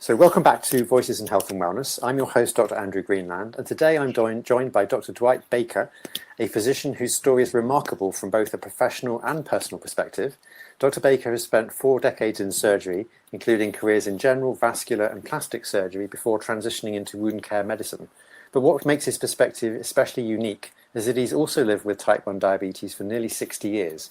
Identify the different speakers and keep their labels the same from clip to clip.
Speaker 1: So welcome back to Voices in Health and Wellness. I'm your host, Dr. Andrew Greenland, and today I'm joined by Dr. Dwight Baker, a physician whose story is remarkable from both a professional and personal perspective. Dr. Baker has spent 4 decades in surgery, including careers in general, vascular and plastic surgery before transitioning into wound care medicine. But what makes his perspective especially unique is that he's also lived with type 1 diabetes for nearly 60 years.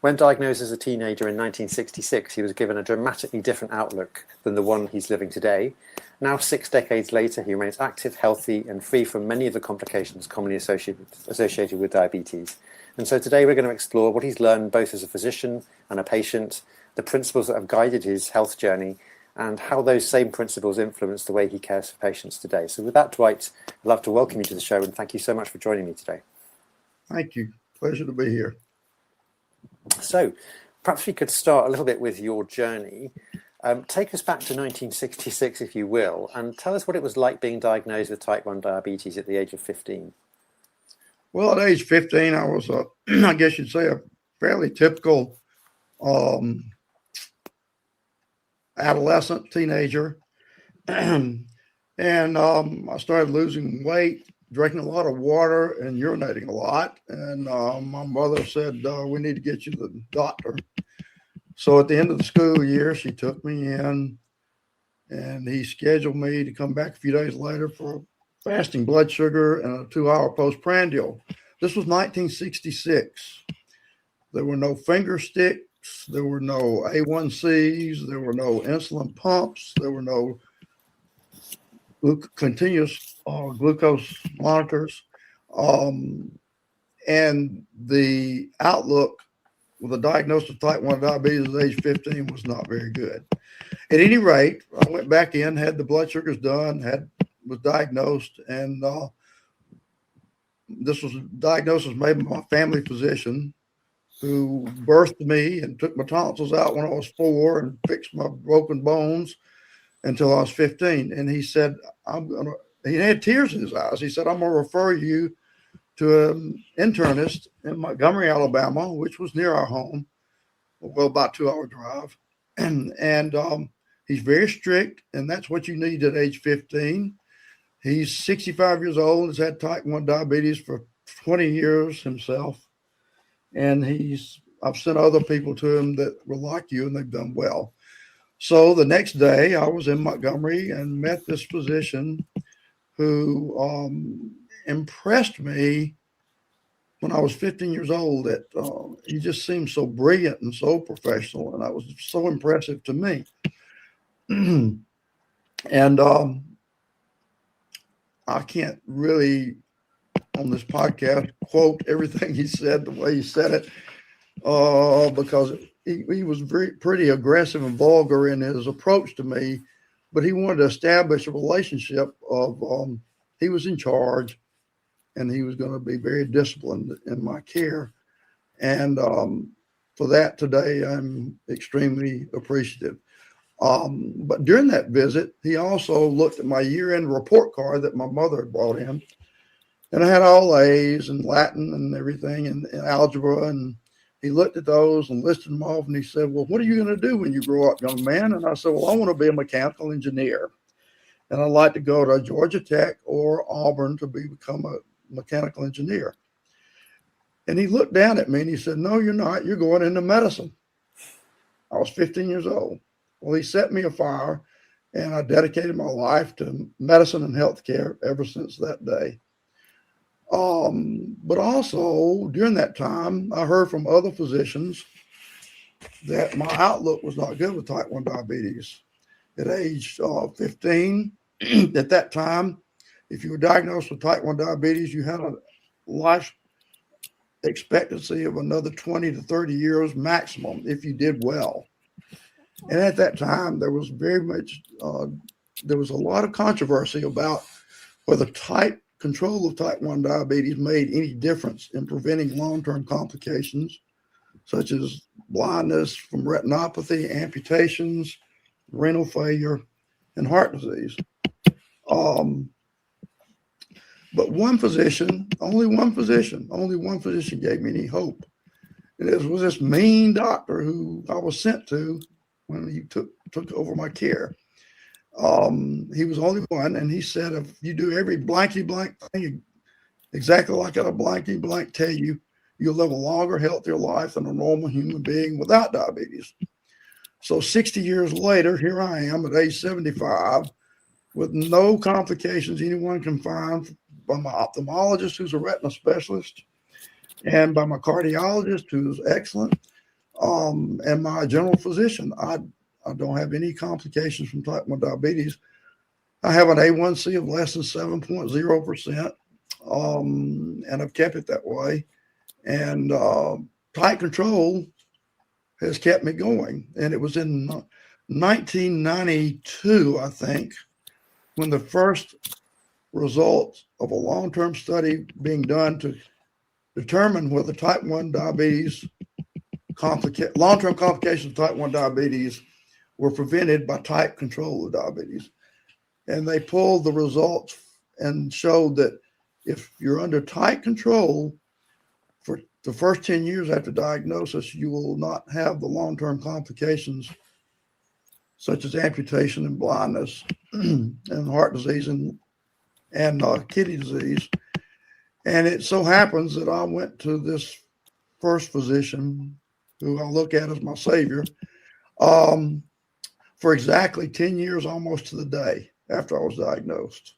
Speaker 1: When diagnosed as a teenager in 1966, he was given a dramatically different outlook than the one he's living today. Now, 6 decades later, he remains active, healthy, and free from many of the complications commonly associated with diabetes. And so today we're going to explore what he's learned both as a physician and a patient, the principles that have guided his health journey, and how those same principles influence the way he cares for patients today. So with that, Dwight, I'd love to welcome you to the show, and thank you so much for joining me today.
Speaker 2: Thank you. Pleasure to be here.
Speaker 1: So perhaps we could start a little bit with your journey. Take us back to 1966, if you will, and tell us what it was like being diagnosed with type 1 diabetes at the age of 15.
Speaker 2: Well, at age 15, I was, I guess you'd say, a fairly typical adolescent, teenager. And I started losing weight, drinking a lot of water and urinating a lot. And my mother said, we need to get you to the doctor. So at the end of the school year, she took me in and he scheduled me to come back a few days later for fasting blood sugar and a 2-hour postprandial. This was 1966. There were no finger sticks. There were no A1Cs. There were no insulin pumps. There were no continuous glucose monitors, and the outlook with a diagnosis of type 1 diabetes at age 15 was not very good. At any rate, I went back in, had the blood sugars done, was diagnosed, and this was a diagnosis made by my family physician, who birthed me and took my tonsils out when I was 4 and fixed my broken bones until I was 15. And he said, he had tears in his eyes. He said, I'm going to refer you to an internist in Montgomery, Alabama, which was near our home, well, about 2-hour drive. And he's very strict, and that's what you need at age 15. He's 65 years old, has had type 1 diabetes for 20 years himself. And I've sent other people to him that were like you, and they've done well. So the next day I was in Montgomery and met this physician who impressed me when I was 15 years old. That he just seemed so brilliant and so professional, and that was so impressive to me. And I can't really, on this podcast, quote everything he said the way he said it, because he was pretty aggressive and vulgar in his approach to me, but he wanted to establish a relationship of he was in charge and he was going to be very disciplined in my care. And for that today, I'm extremely appreciative. But during that visit, he also looked at my year-end report card that my mother had brought in. And I had all A's in Latin and everything and algebra, and he looked at those and listed them off, and he said, well, what are you going to do when you grow up, young man? And I said, well, I want to be a mechanical engineer, and I'd like to go to Georgia Tech or Auburn to become a mechanical engineer. And he looked down at me and he said, no, you're not. You're going into medicine. I was 15 years old. Well, he set me afire, and I dedicated my life to medicine and healthcare ever since that day. But also during that time, I heard from other physicians that my outlook was not good with type 1 diabetes. At age 15, at that time, if you were diagnosed with type 1 diabetes, you had a life expectancy of another 20 to 30 years maximum if you did well. And at that time, there was there was a lot of controversy about whether control of type 1 diabetes made any difference in preventing long-term complications, such as blindness from retinopathy, amputations, renal failure, and heart disease. But only one physician gave me any hope. And it was this mean doctor who I was sent to when he took over my care. He was only one, and he said, if you do every blankety blank thing exactly like a blankety blank tell you, you'll live a longer, healthier life than a normal human being without diabetes. So 60 years later, here I am at age 75 with no complications anyone can find by my ophthalmologist, who's a retina specialist, and by my cardiologist, who's excellent, and my general physician. I don't have any complications from type 1 diabetes. I have an A1C of less than 7.0%, and I've kept it that way. And tight control has kept me going. And it was in 1992, I think, when the first results of a long-term study being done to determine whether type 1 diabetes, long-term complications of type 1 diabetes were prevented by tight control of diabetes. And they pulled the results and showed that if you're under tight control for the first 10 years after diagnosis, you will not have the long-term complications such as amputation and blindness and heart disease and kidney disease. And it so happens that I went to this first physician, who I look at as my savior, for exactly 10 years, almost to the day after I was diagnosed.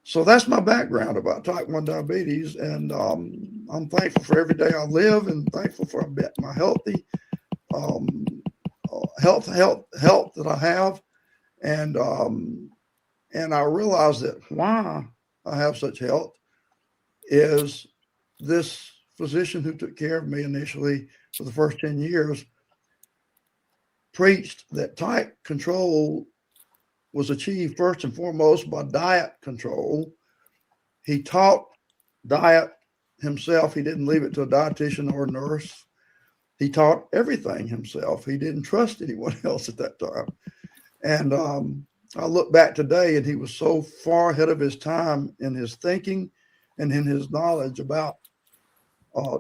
Speaker 2: So that's my background about type 1 diabetes. And I'm thankful for every day I live, and thankful for my healthy health that I have. And I realize that why I have such health is this physician who took care of me initially for the first 10 years preached that tight control was achieved first and foremost by diet control. He taught diet himself. He didn't leave it to a dietitian or a nurse. He taught everything himself. He didn't trust anyone else at that time. And I look back today, and he was so far ahead of his time in his thinking and in his knowledge about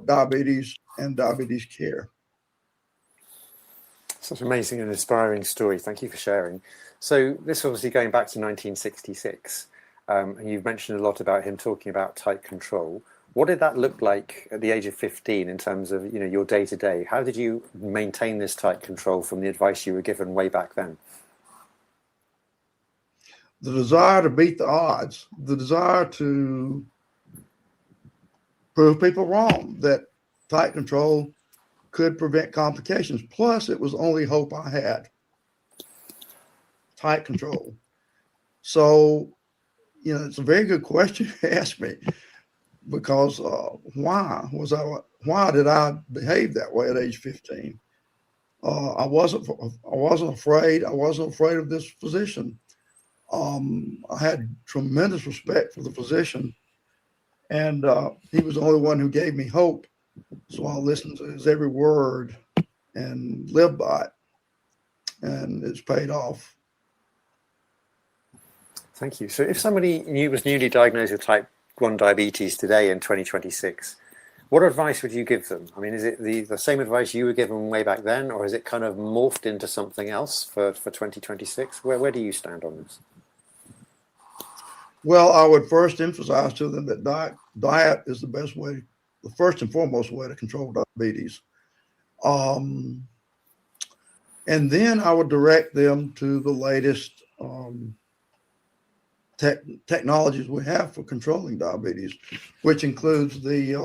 Speaker 2: diabetes and diabetes care.
Speaker 1: Such an amazing and inspiring story. Thank you for sharing. So this obviously going back to 1966, and you've mentioned a lot about him talking about tight control. What did that look like at the age of 15 in terms of your day-to-day? How did you maintain this tight control from the advice you were given way back then?
Speaker 2: The desire to beat the odds, the desire to prove people wrong, that tight control could prevent complications. Plus, it was only hope I had. Tight control. So, it's a very good question to ask me, because why did I behave that way at age 15? I wasn't afraid. I wasn't afraid of this physician. I had tremendous respect for the physician, and he was the only one who gave me hope. So I listened to his every word and lived by it, and it's paid off.
Speaker 1: Thank you. So if somebody was newly diagnosed with type 1 diabetes today in 2026, what advice would you give them? I mean, is it the same advice you were given way back then, or is it kind of morphed into something else for 2026? Where do you stand on this?
Speaker 2: Well, I would first emphasize to them that diet is the best way, the first and foremost way to control diabetes. And then I would direct them to the latest technologies we have for controlling diabetes, which includes the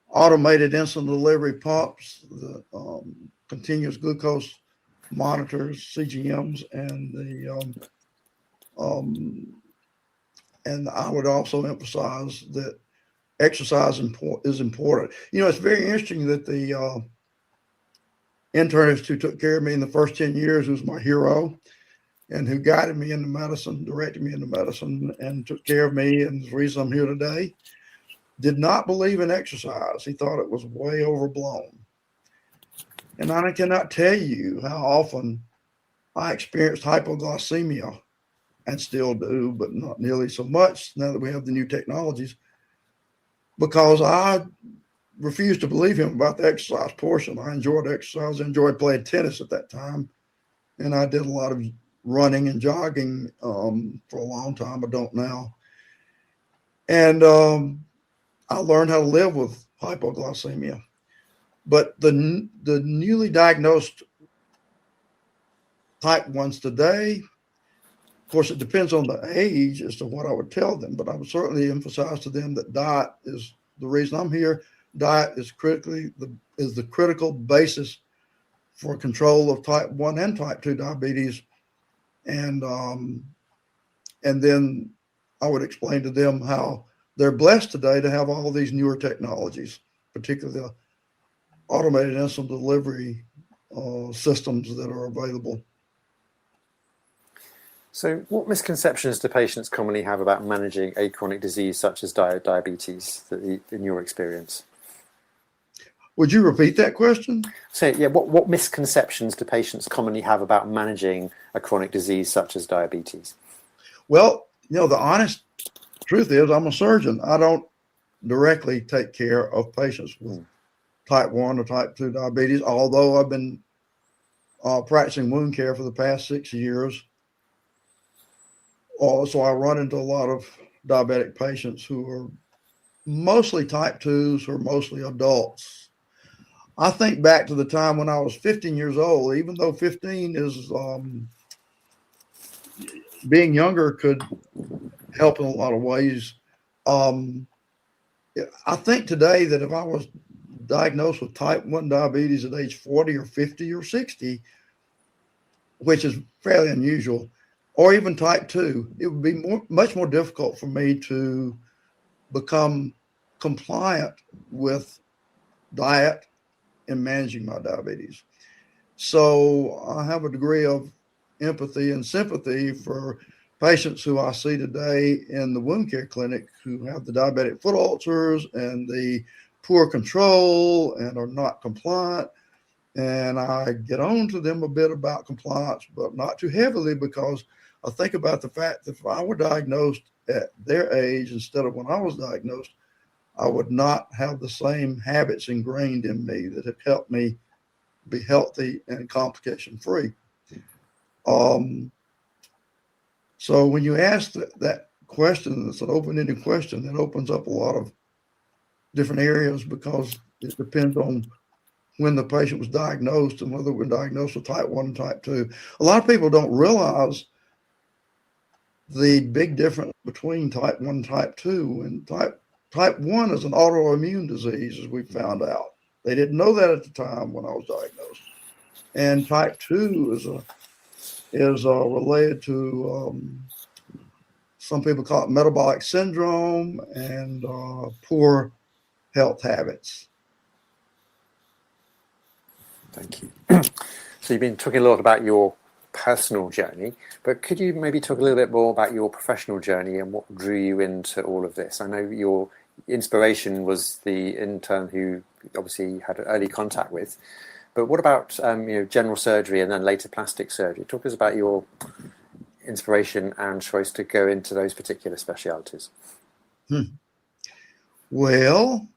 Speaker 2: automated insulin delivery pumps, the continuous glucose monitors, CGMs, and I would also emphasize that exercise is important. It's very interesting that the internist who took care of me in the first 10 years, who's my hero, and who guided me into medicine, directed me into medicine, and took care of me, and the reason I'm here today, did not believe in exercise. He thought it was way overblown. And I cannot tell you how often I experienced hypoglycaemia, and still do, but not nearly so much now that we have the new technologies, because I refused to believe him about the exercise portion. I enjoyed exercise, I enjoyed playing tennis at that time. and I did a lot of running and jogging for a long time. I don't now. And I learned how to live with hypoglycemia. But the newly diagnosed type 1s today, of course, it depends on the age as to what I would tell them, but I would certainly emphasize to them that diet is the reason I'm here. Diet is the critical basis for control of type 1 and type 2 diabetes. And then I would explain to them how they're blessed today to have all these newer technologies, particularly the automated insulin delivery systems that are available.
Speaker 1: So what misconceptions do patients commonly have about managing a chronic disease such as diabetes in your experience?
Speaker 2: Would you repeat that question?
Speaker 1: So yeah, what misconceptions do patients commonly have about managing a chronic disease such as diabetes?
Speaker 2: Well, the honest truth is I'm a surgeon. I don't directly take care of patients with type 1 or type 2 diabetes, although I've been practicing wound care for the past 6 years. So I run into a lot of diabetic patients who are mostly type 2s or mostly adults. I think back to the time when I was 15 years old, even though 15 is being younger could help in a lot of ways. I think today that if I was diagnosed with type 1 diabetes at age 40 or 50 or 60, which is fairly unusual, or even type 2, it would be much more difficult for me to become compliant with diet and managing my diabetes. So I have a degree of empathy and sympathy for patients who I see today in the wound care clinic who have the diabetic foot ulcers and the poor control and are not compliant. And I get on to them a bit about compliance, but not too heavily, because I think about the fact that if I were diagnosed at their age instead of when I was diagnosed, I would not have the same habits ingrained in me that have helped me be healthy and complication free. So when you ask that question, it's an open-ended question that opens up a lot of different areas, because it depends on when the patient was diagnosed and whether we're diagnosed with type 1 and type 2. A lot of people don't realize the big difference between type 1 and type 2. And type 1 is an autoimmune disease, as we found out. They didn't know that at the time when I was diagnosed. And type 2 is related to some people call it metabolic syndrome and poor health habits.
Speaker 1: Thank you. So you've been talking a lot about your personal journey, but could you maybe talk a little bit more about your professional journey and what drew you into all of this? I know your inspiration was the intern who obviously had early contact with, but what about general surgery and then later plastic surgery? Talk to us about your inspiration and choice to go into those particular specialities.
Speaker 2: Well,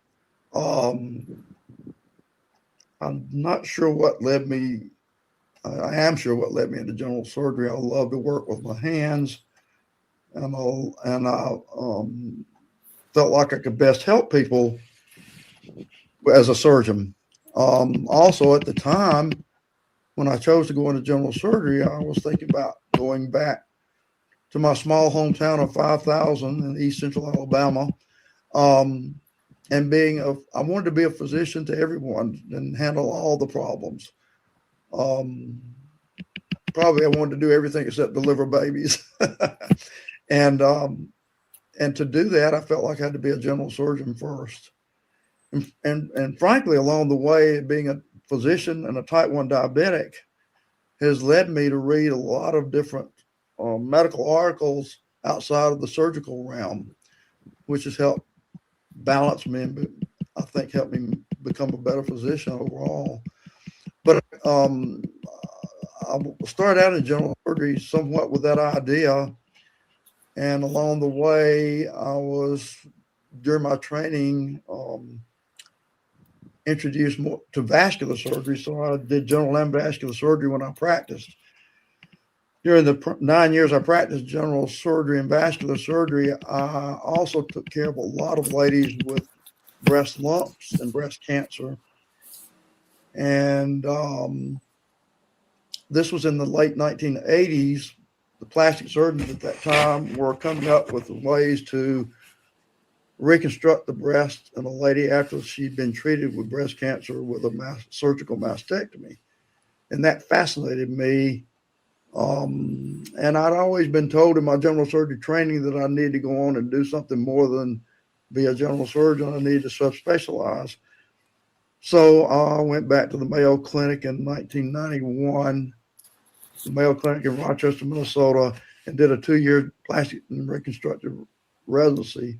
Speaker 2: I'm not sure what led me. I am sure what led me into general surgery. I love to work with my hands, and I felt like I could best help people as a surgeon. Also, at the time when I chose to go into general surgery, I was thinking about going back to my small hometown of 5,000 in East Central Alabama, and I wanted to be a physician to everyone and handle all the problems. Probably I wanted to do everything except deliver babies. And to do that, I felt like I had to be a general surgeon first. And frankly, along the way, being a physician and a type 1 diabetic has led me to read a lot of different medical articles outside of the surgical realm, which has helped balance me and I think helped me become a better physician overall. But I started out in general surgery somewhat with that idea. And along the way, I was, during my training, introduced more to vascular surgery. So I did general and vascular surgery when I practiced. during the 9 years I practiced general surgery and vascular surgery, I also took care of a lot of ladies with breast lumps and breast cancer. And this was in the late 1980s. The plastic surgeons at that time were coming up with ways to reconstruct the breast in a lady after she'd been treated with breast cancer with a surgical mastectomy. And that fascinated me. And I'd always been told in my general surgery training that I needed to go on and do something more than be a general surgeon. I needed to subspecialize. So I went back to the Mayo Clinic in 1991, the Mayo Clinic in Rochester, Minnesota, and did a 2-year plastic and reconstructive residency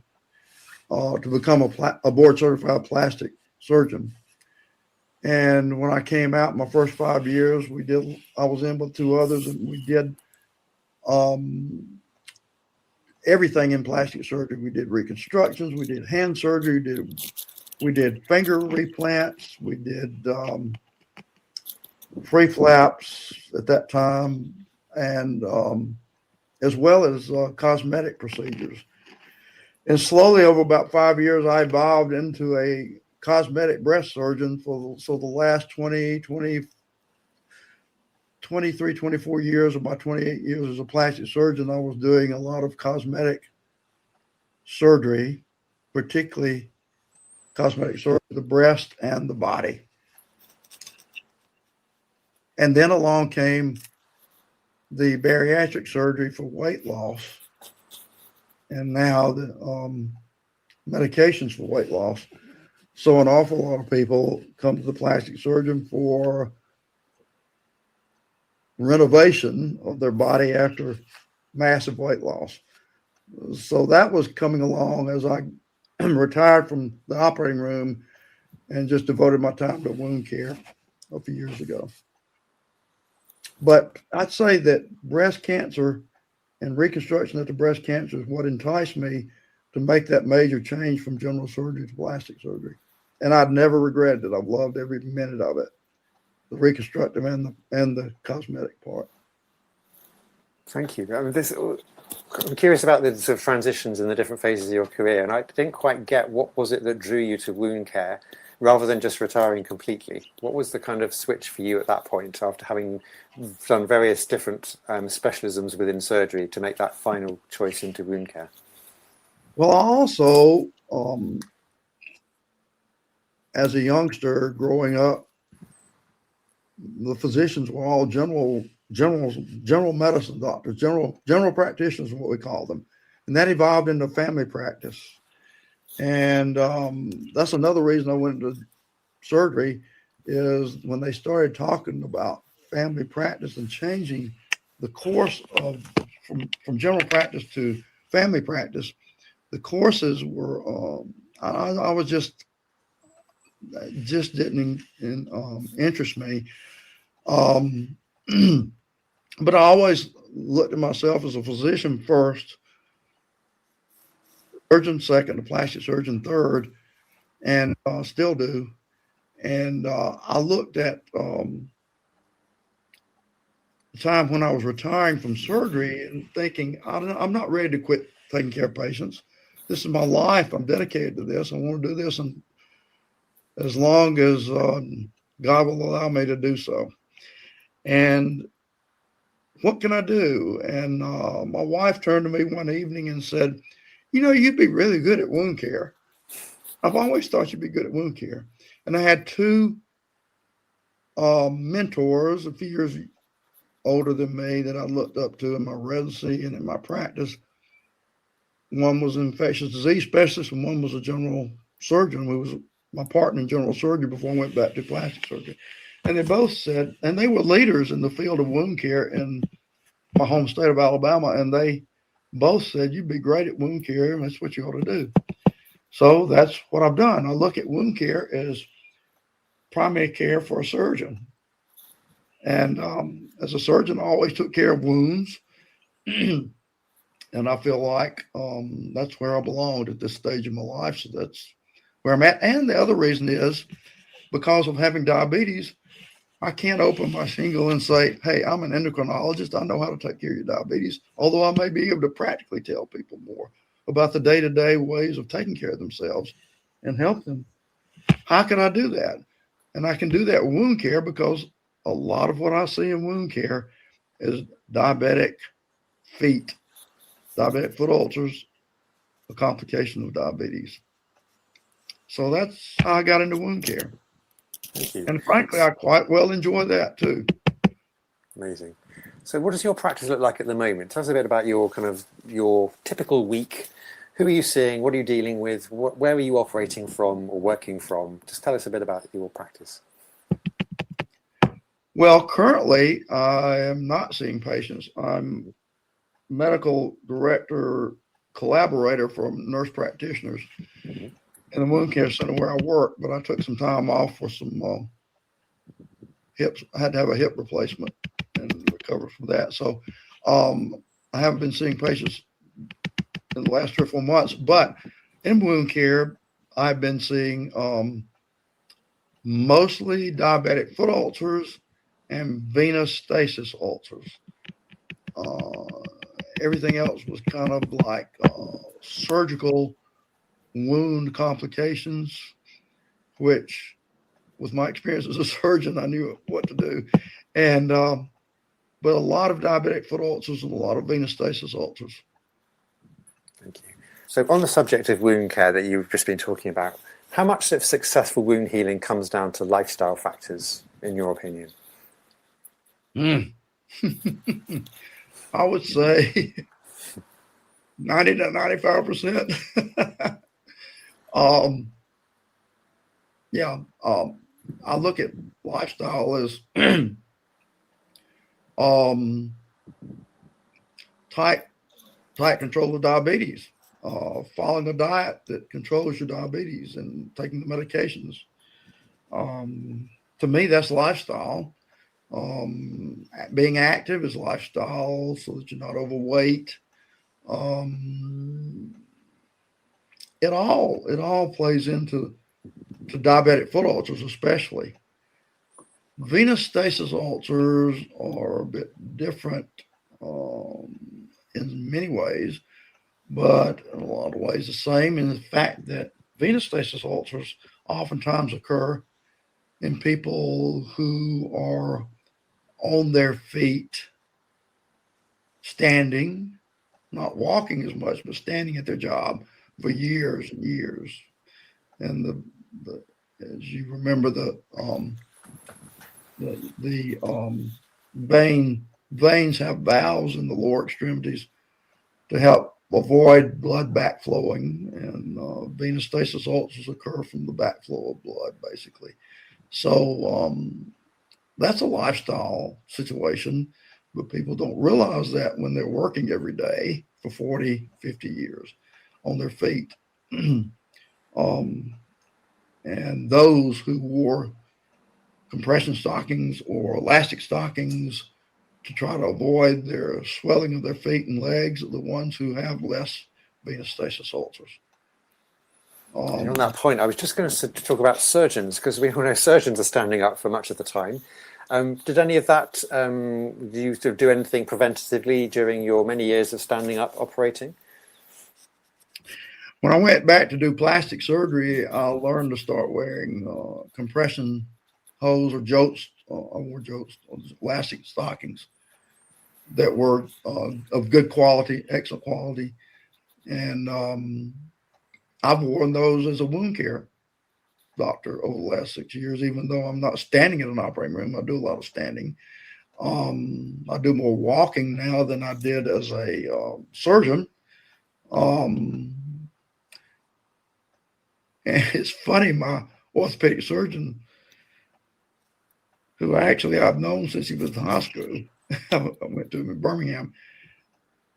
Speaker 2: to become a board certified plastic surgeon. And when I came out, my first 5 years, I was in with 2 others, and we did everything in plastic surgery. We did reconstructions, we did hand surgery, we did finger replants, we did free flaps at that time, and as well as cosmetic procedures. And slowly over about 5 years, I evolved into a cosmetic breast surgeon so the last 23, 24 years of my 28 years as a plastic surgeon, I was doing a lot of cosmetic surgery, particularly cosmetic surgery, the breast and the body. And then along came the bariatric surgery for weight loss, and now the medications for weight loss. So an awful lot of people come to the plastic surgeon for renovation of their body after massive weight loss. So that was coming along as I retired from the operating room and just devoted my time to wound care a few years ago. But I'd say that breast cancer and reconstruction of the breast cancer is what enticed me to make that major change from general surgery to plastic surgery. And I'd never regretted it. I've loved every minute of it, the reconstructive and the cosmetic part.
Speaker 1: Thank you. I mean, I'm curious about the sort of transitions in the different phases of your career, and I didn't quite get what was it that drew you to wound care rather than just retiring completely. What was the kind of switch for you at that point after having done various different specialisms within surgery to make that final choice into wound care?
Speaker 2: Well, I also, as a youngster growing up, the physicians were all general medicine doctors, general practitioners is what we call them. And that evolved into family practice. And that's another reason I went into surgery, is when they started talking about family practice and changing the course of from general practice to family practice, the courses were, I was just didn't interest me. But I always looked at myself as a physician first, surgeon second, a plastic surgeon third, and still do. And I looked at the time when I was retiring from surgery and thinking, I'm not ready to quit taking care of patients. This is my life. I'm dedicated to this. I want to do this, and as long as God will allow me to do so. And what can I do? And my wife turned to me one evening and said, you'd be really good at wound care. I've always thought you'd be good at wound care. And I had 2 mentors a few years older than me that I looked up to in my residency and in my practice. One was an infectious disease specialist, and one was a general surgeon who was my partner in general surgery before I went back to plastic surgery. And they both said, and they were leaders in the field of wound care in my home state of Alabama, and they both said, you'd be great at wound care, and that's what you ought to do. So that's what I've done. I look at wound care as primary care for a surgeon. And as a surgeon, I always took care of wounds. And I feel like that's where I belonged at this stage of my life. So that's where I'm at. And the other reason is because of having diabetes, I can't open my shingle and say, hey, I'm an endocrinologist. I know how to take care of your diabetes, although I may be able to practically tell people more about the day-to-day ways of taking care of themselves and help them. How can I do that? And I can do that with wound care because a lot of what I see in wound care is diabetic feet, diabetic foot ulcers, a complication of diabetes. So that's how I got into wound care.
Speaker 1: Thank you.
Speaker 2: And frankly, I quite well enjoy that too.
Speaker 1: Amazing. So what does your practice look like at the moment? Tell us a bit about your typical week. Who are you seeing? What are you dealing with? Where are you operating from or working from? Just tell us a bit about your practice.
Speaker 2: Well, currently, I am not seeing patients. I'm medical director, collaborator for nurse practitioners in the wound care center where I work, but I took some time off for some hips. I had to have a hip replacement and recover from that. So I haven't been seeing patients in the last 3 or 4 months, but in wound care, I've been seeing mostly diabetic foot ulcers and venous stasis ulcers. Everything else was kind of like surgical wound complications, which with my experience as a surgeon, I knew what to do. And, but a lot of diabetic foot ulcers and a lot of venous stasis ulcers.
Speaker 1: Thank you. So on the subject of wound care that you've just been talking about, how much of successful wound healing comes down to lifestyle factors, in your opinion?
Speaker 2: I would say 90 to 95%. I look at lifestyle as tight control of diabetes, following a diet that controls your diabetes and taking the medications. To me, that's lifestyle. Being active is lifestyle so that you're not overweight. It all plays into diabetic foot ulcers, especially. Venous stasis ulcers are a bit different in many ways, but in a lot of ways the same in the fact that venous stasis ulcers oftentimes occur in people who are on their feet, standing, not walking as much, but standing at their job for years and years. And as you remember, the veins have valves in the lower extremities to help avoid blood backflowing, and venous stasis ulcers occur from the backflow of blood, basically. So that's a lifestyle situation, but people don't realize that when they're working every day for 40, 50 years on their feet. And those who wore compression stockings or elastic stockings to try to avoid their swelling of their feet and legs are the ones who have less venous stasis ulcers.
Speaker 1: On that point, I was just going to talk about surgeons, because we all know surgeons are standing up for much of the time. Did any of that, did you do anything preventatively during your many years of standing up operating?
Speaker 2: When I went back to do plastic surgery, I learned to start wearing compression hose or jolts. I wore jolts, elastic stockings that were of good quality, excellent quality. And I've worn those as a wound care doctor over the last 6 years, even though I'm not standing in an operating room. I do a lot of standing. I do more walking now than I did as a surgeon. And it's funny, my orthopedic surgeon, who actually I've known since he was in high school, I went to him in Birmingham,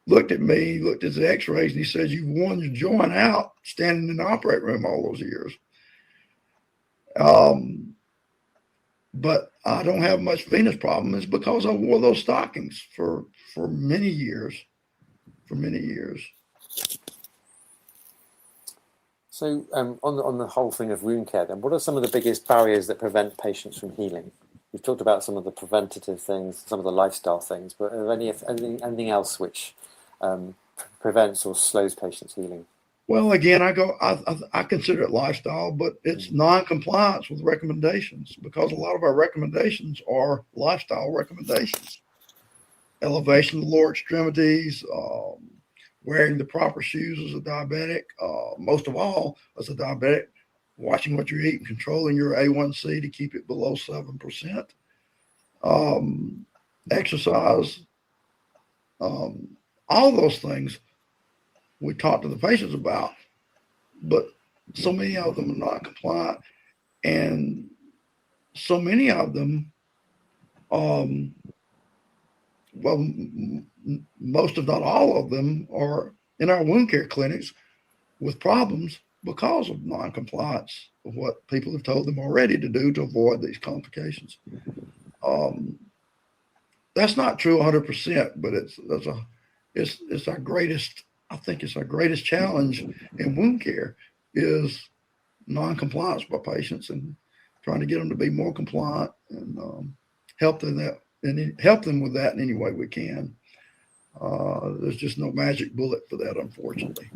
Speaker 2: looked at me, looked at the x-rays, and he says, you've worn your joint out standing in the operating room all those years. But I don't have much venous problem. It's because I wore those stockings for many years,
Speaker 1: So on the whole thing of wound care, then, what are some of the biggest barriers that prevent patients from healing? You've talked about some of the preventative things, some of the lifestyle things, but are there anything else which prevents or slows patients' healing?
Speaker 2: Well, again, I consider it lifestyle, but it's non-compliance with recommendations, because a lot of our recommendations are lifestyle recommendations. Elevation of the lower extremities, wearing the proper shoes as a diabetic, most of all, as a diabetic, watching what you eat and controlling your A1C to keep it below 7%. Exercise, all those things we talk to the patients about, but so many of them are not compliant, and so many of them, most if not all of them are in our wound care clinics with problems because of non-compliance of what people have told them already to do to avoid these complications. That's not true 100%, but it's our greatest, I think it's our greatest challenge in wound care is non-compliance by patients, and trying to get them to be more compliant and help them with that in any way we can. There's just no magic bullet for that, unfortunately.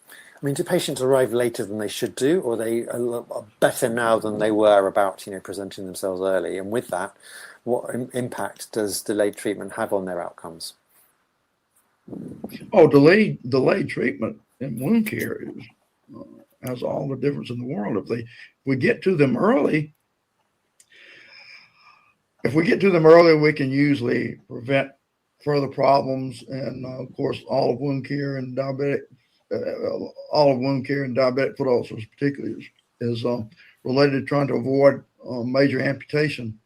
Speaker 1: I mean, do patients arrive later than they should do, or they are better now than they were about, presenting themselves early? And with that, what impact does delayed treatment have on their outcomes?
Speaker 2: Oh, delayed treatment in wound care has all the difference in the world. If we get to them early, we can usually prevent further problems. And of course, all of wound care and diabetic foot ulcers particularly is related to trying to avoid major amputation.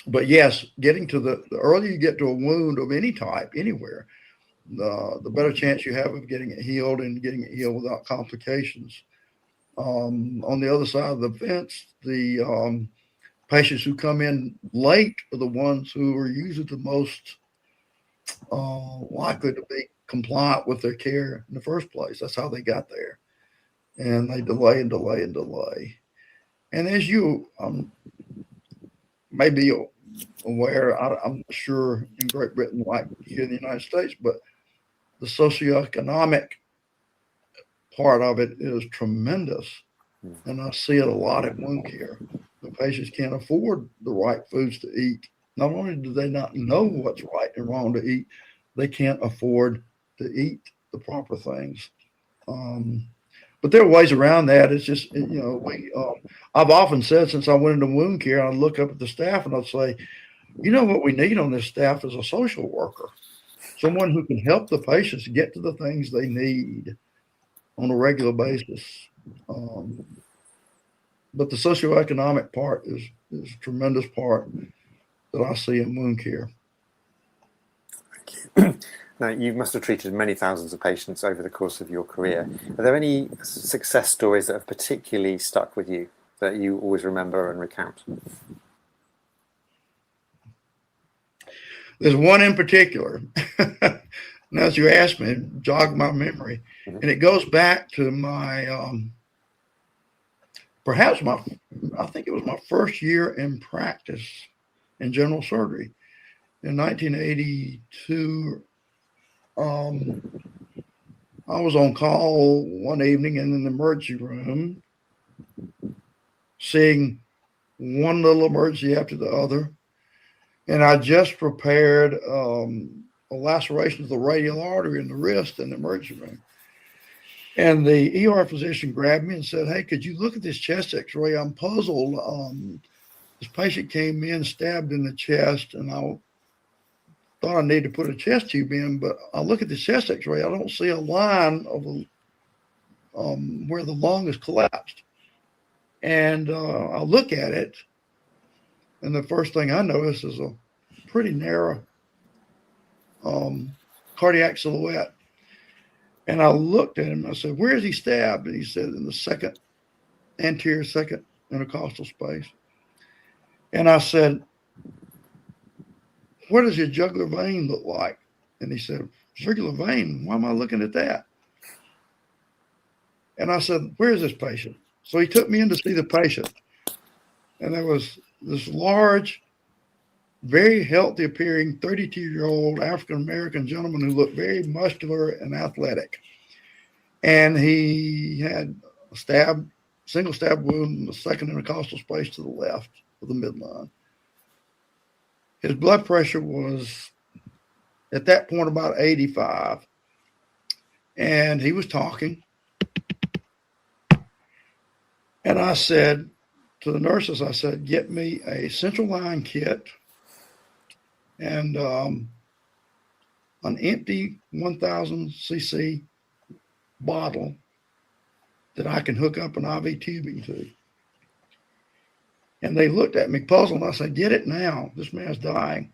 Speaker 2: But yes, getting to the earlier you get to a wound of any type, anywhere, the better chance you have of getting it healed, and getting it healed without complications. On the other side of the fence, the patients who come in late are the ones who are usually the most likely to be compliant with their care in the first place. That's how they got there. And they delay and delay and delay. And as you may be aware, I'm sure in Great Britain, like here in the United States, but the socioeconomic part of it is tremendous. And I see it a lot in wound care. The patients can't afford the right foods to eat. Not only do they not know what's right and wrong to eat, they can't afford to eat the proper things. But there are ways around that. It's just, I've often said, since I went into wound care, I'd look up at the staff and I'd say, what we need on this staff is a social worker, someone who can help the patients get to the things they need on a regular basis. But the socioeconomic part is a tremendous part that I see in wound care.
Speaker 1: Thank you. Now, you must have treated many thousands of patients over the course of your career. Are there any success stories that have particularly stuck with you that you always remember and recount?
Speaker 2: There's one in particular. Now, as you asked me, it jogged my memory. Mm-hmm. And it goes back to my, I think it was my first year in practice in general surgery. In 1982, I was on call one evening in an emergency room, seeing one little emergency after the other. And I just prepared a laceration of the radial artery in the wrist in the emergency room. And the ER physician grabbed me and said, "Hey, could you look at this chest x-ray? I'm puzzled. This patient came in, stabbed in the chest, and I thought I needed to put a chest tube in, but I look at the chest x-ray, I don't see a line of where the lung is collapsed." And I look at it, and the first thing I notice is a pretty narrow cardiac silhouette. And I looked at him and I said, "Where is he stabbed?" And he said, "In the anterior second intercostal space." And I said, "What does your jugular vein look like?" And he said, "Jugular vein? Why am I looking at that?" And I said, "Where is this patient?" So he took me in to see the patient. And there was this large, very healthy appearing 32-year-old African-American gentleman who looked very muscular and athletic. And he had a single stab wound in the second intercostal space to the left of the midline. His blood pressure was at that point about 85. And he was talking. And I said to the nurses, I said, get me a central line kit and an empty 1,000 cc bottle that I can hook up an IV tubing to. And they looked at me puzzled. I said, get it now. This man's dying.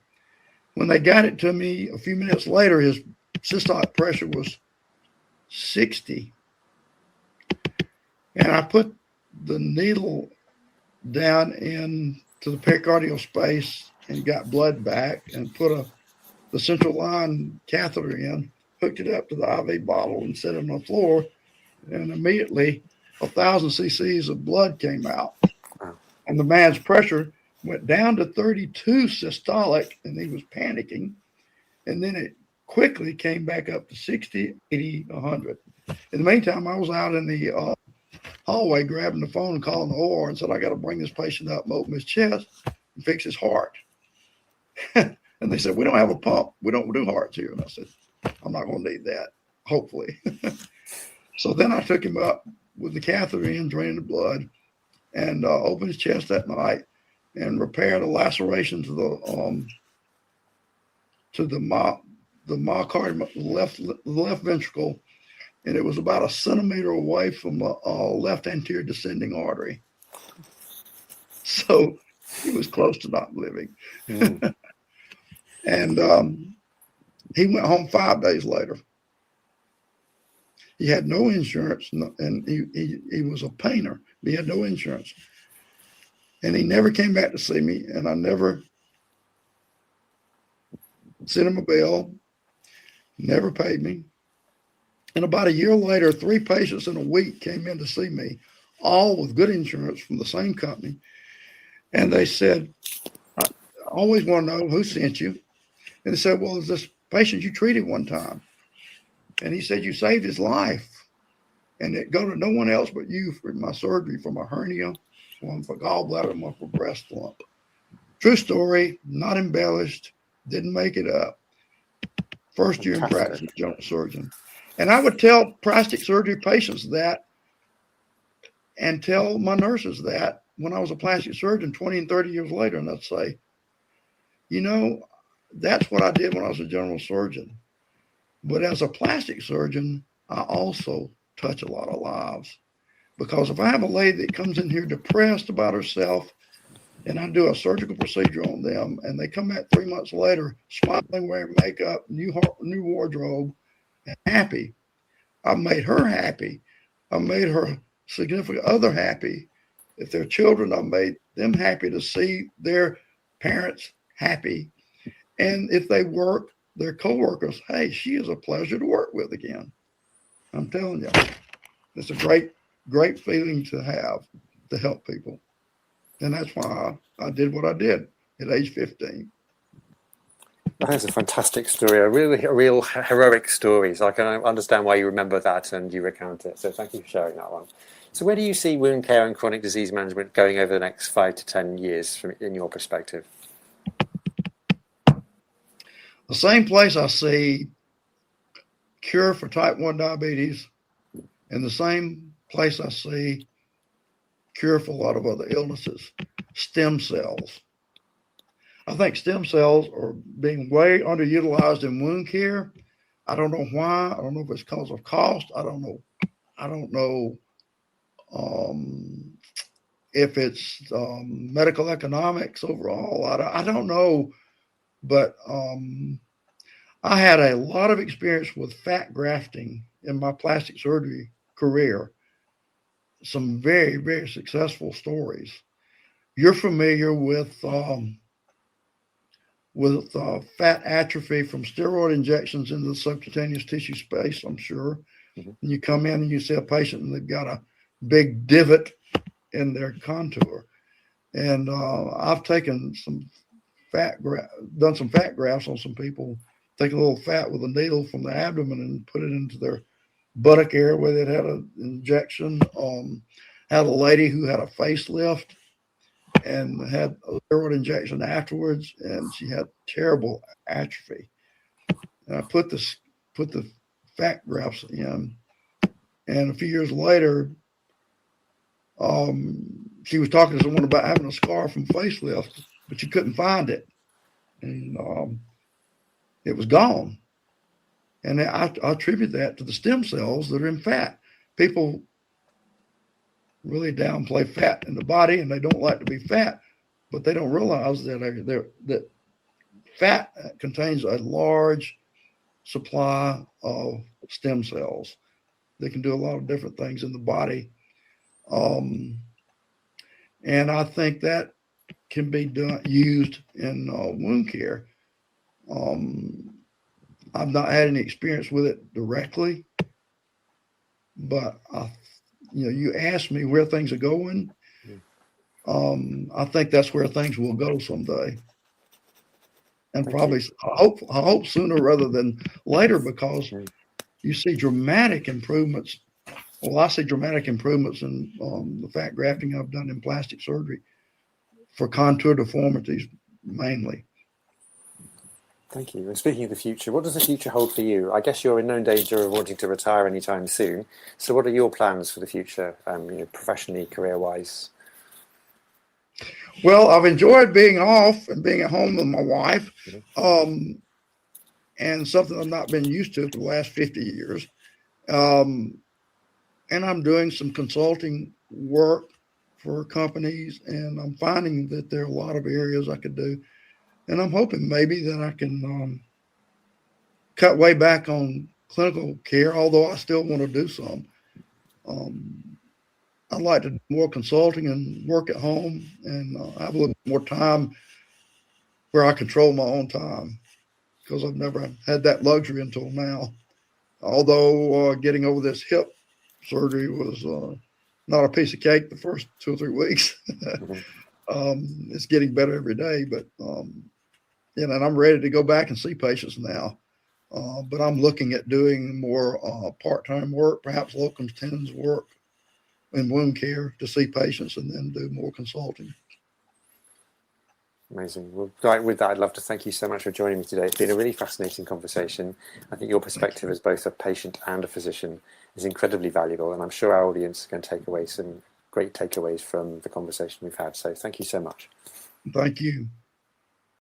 Speaker 2: When they got it to me a few minutes later, his systolic pressure was 60. And I put the needle down into the pericardial space and got blood back and put the central line catheter in, hooked it up to the IV bottle and set it on the floor. And immediately 1,000 cc's of blood came out. Wow. And the man's pressure went down to 32 systolic, and he was panicking. And then it quickly came back up to 60, 80, 100. In the meantime, I was out in the hallway grabbing the phone and calling the OR and said, I got to bring this patient up and open his chest and fix his heart. And they said, we don't have a pump. We don't do hearts here. And I said, I'm not going to need that, hopefully. So then I took him up with the catheter in, draining the blood, and opened his chest that night and repaired a laceration to the myocardium, the left ventricle. And it was about a centimeter away from the left anterior descending artery. So he was close to not living. Mm. And he went home 5 days later. He had no insurance, and he was a painter. He had no insurance. And he never came back to see me, and I never sent him a bill, never paid me. And about a year later, 3 patients in a week came in to see me, all with good insurance from the same company. And they said, I always want to know who sent you. And they said, well, it's this patient you treated one time. And he said, you saved his life. And it go to no one else but you for my surgery, for my hernia, one for gallbladder, one for breast lump. True story, not embellished, didn't make it up. First year in practice, general surgeon. And I would tell plastic surgery patients that and tell my nurses that when I was a plastic surgeon 20 and 30 years later. And I'd say, you know, that's what I did when I was a general surgeon. But as a plastic surgeon, I also touch a lot of lives. Because if I have a lady that comes in here depressed about herself and I do a surgical procedure on them and they come back 3 months later, smiling, wearing makeup, new wardrobe, and happy, I've made her happy. I've made her significant other happy. If they're children, I've made them happy to see their parents happy. And if they work, their coworkers, hey, she is a pleasure to work with again. I'm telling you, it's a great, great feeling to have to help people. And that's why I did what I did at age 15.
Speaker 1: That's a fantastic story, a real heroic story. So I can understand why you remember that and you recount it. So thank you for sharing that one. So where do you see wound care and chronic disease management going over the next 5 to 10 years in your perspective?
Speaker 2: The same place I see cure for type 1 diabetes, and the same place I see cure for a lot of other illnesses, stem cells. I think stem cells are being way underutilized in wound care. I don't know why. I don't know if it's because of cost. I don't know if it's medical economics overall. I don't know. But I had a lot of experience with fat grafting in my plastic surgery career. Some very, very successful stories. You're familiar with fat atrophy from steroid injections into the subcutaneous tissue space, I'm sure. Mm-hmm. And you come in and you see a patient and they've got a big divot in their contour. And I've taken some done some fat grafts on some people, taken a little fat with a needle from the abdomen and put it into their buttock area where they'd had an injection. Had a lady who had a facelift and had a steroid injection afterwards, and she had terrible atrophy. And I put the fat grafts in, and a few years later, she was talking to someone about having a scar from facelift, but she couldn't find it, and it was gone. And I attribute that to the stem cells that are in fat. People really downplay fat in the body, and they don't like to be fat, but they don't realize that fat contains a large supply of stem cells. They can do a lot of different things in the body. And I think that can be used in wound care. I've not had any experience with it directly, but you asked me where things are going. I think that's where things will go someday. And probably, I hope sooner rather than later, because you see dramatic improvements. Well, I see dramatic improvements in the fat grafting I've done in plastic surgery for contour deformities mainly.
Speaker 1: Thank you. And speaking of the future, what does the future hold for you? I guess you're in no danger of wanting to retire anytime soon. So what are your plans for the future, professionally, career-wise?
Speaker 2: Well, I've enjoyed being off and being at home with my wife, and something I've not been used to for the last 50 years. And I'm doing some consulting work for companies, and I'm finding that there are a lot of areas I could do. And I'm hoping maybe that I can cut way back on clinical care, although I still want to do some. I'd like to do more consulting and work at home, and have a little more time where I control my own time, because I've never had that luxury until now. Although getting over this hip surgery was not a piece of cake the first 2 or 3 weeks. It's getting better every day, but and I'm ready to go back and see patients now. But I'm looking at doing more part-time work, perhaps locums tenens work in wound care to see patients, and then do more consulting.
Speaker 1: Amazing. Well, with that, I'd love to thank you so much for joining me today. It's been a really fascinating conversation. I think your perspective as both a patient and a physician is incredibly valuable, and I'm sure our audience can take away some great takeaways from the conversation we've had. So thank you so much.
Speaker 2: Thank you.